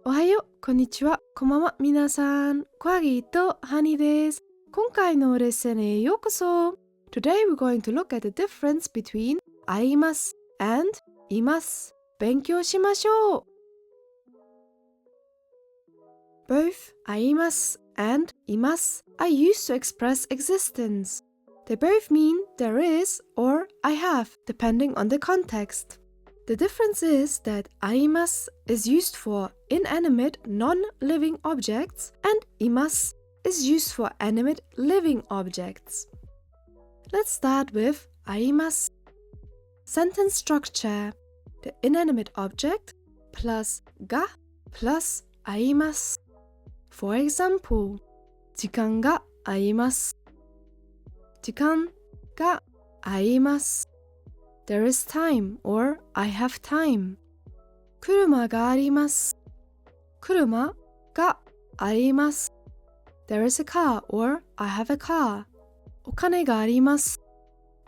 おはよう、こんにちは、こんばんは、皆さん。Kwagi とハニーです。今回のレッスンへようこそ。Today we're going to look at the difference between あります and います。勉強しましょう。Both あります and います are used to express existence. They both mean there is or I have, depending on the context. The difference is that あります is used for inanimate non-living objects and います is used for animate living objects. Let's start with あります Sentence structure. The inanimate object plus が plus あります For example, 時間があります。時間があります。There is time or I have time. 車があります。車があります。There is a car or I have a car. お金があります。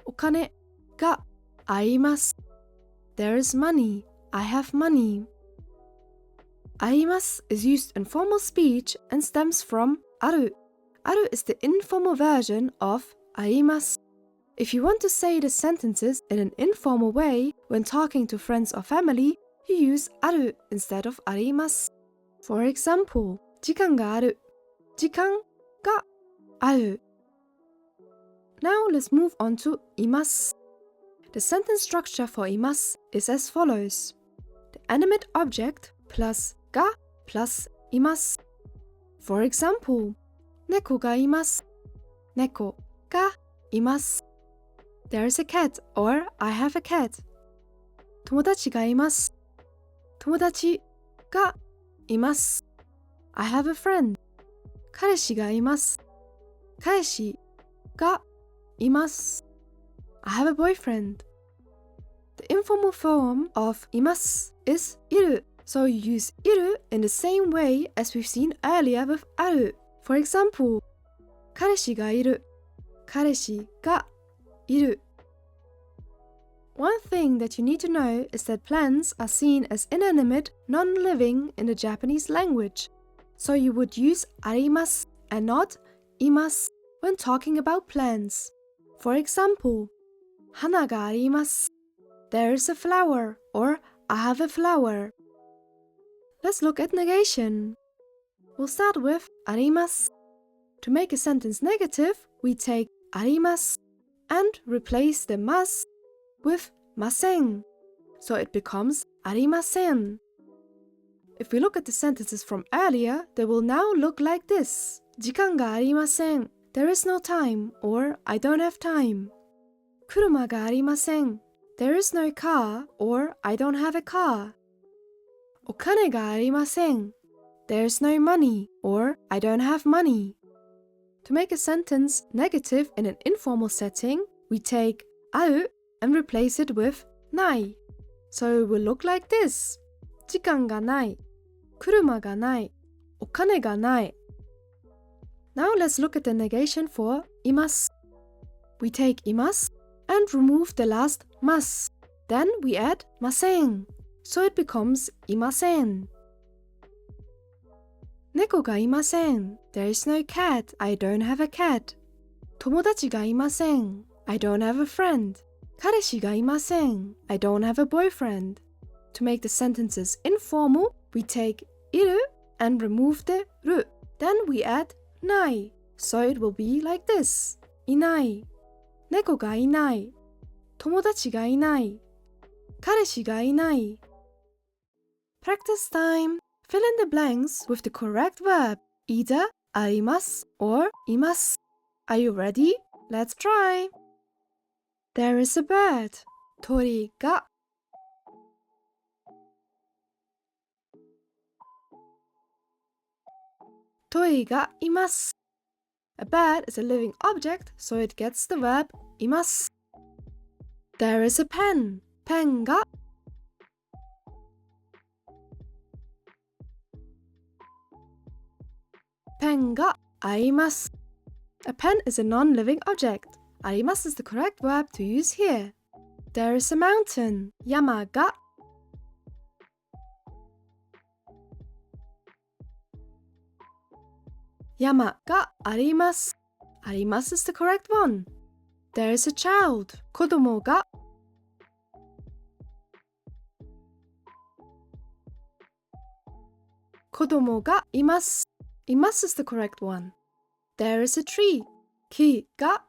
お金があります。There is money. I have money. あります is used in formal speech and stems from ある。ある is the informal version of あります。If you want to say the sentences in an informal way when talking to friends or family, you use ある instead of あります。For example, 時間がある。時間がある。Now let's move on to います。The sentence structure for います is as follows. The animate object plus が plus います。For example, 猫がいます。猫がいます。There's a cat or I have a cat. 友達がいます。友達がいます。I have a friend. 彼氏がいます。彼氏がいます。I have a boyfriend. The informal form of います is いる. So you use いる in the same way as we've seen earlier with ある. For example, 彼氏がいる。彼氏がいる. One thing that you need to know is that plants are seen as inanimate, non-living in the Japanese language. So you would use あります and not います when talking about plants. For example, 花があります。There is a flower or I have a flower. Let's look at negation. We'll start with あります. To make a sentence negative, we take あります and replace the ます with ません. So it becomes ありません. If we look at the sentences from earlier, they will now look like this. 時間がありません. There is no time or I don't have time. 車がありません. There is no car or I don't have a car. お金がありません. There's no money or I don't have money. To make a sentence negative in an informal setting, we take ある and replace it with ない. So it will look like this. 時間がない。車がない。お金がない。Now let's look at the negation for います. We take います and remove the last ます. Then we add ません. So it becomes いません. 猫がいません. There is no cat. I don't have a cat. 友達がいません. I don't have a friend. 彼氏がいません. I don't have a boyfriend. To make the sentences informal, we take いる and remove the る. Then we add ない. So it will be like this. いない。猫がいない。友達がいない。彼氏がいない。Practice time. Fill in the blanks with the correct verb, either あります or います. Are you ready? Let's try. There is a bird. 鳥が。鳥がいます. A bird is a living object, so it gets the verb います. There is a pen. ペンが。ペンがあります. A pen is a non-living object. あります is the correct verb to use here. There is a mountain. 山が山があります。あります is the correct one. There is a child. 子供が子供がいます。います is the correct one. There is a tree. 木が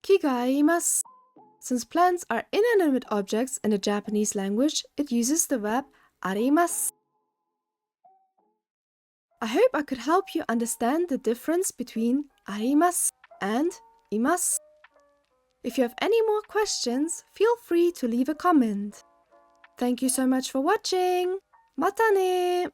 木がいます。Since plants are inanimate objects in the Japanese language, it uses the verb あります。I hope I could help you understand the difference between あります and います。If you have any more questions, feel free to leave a comment. Thank you so much for watching. またね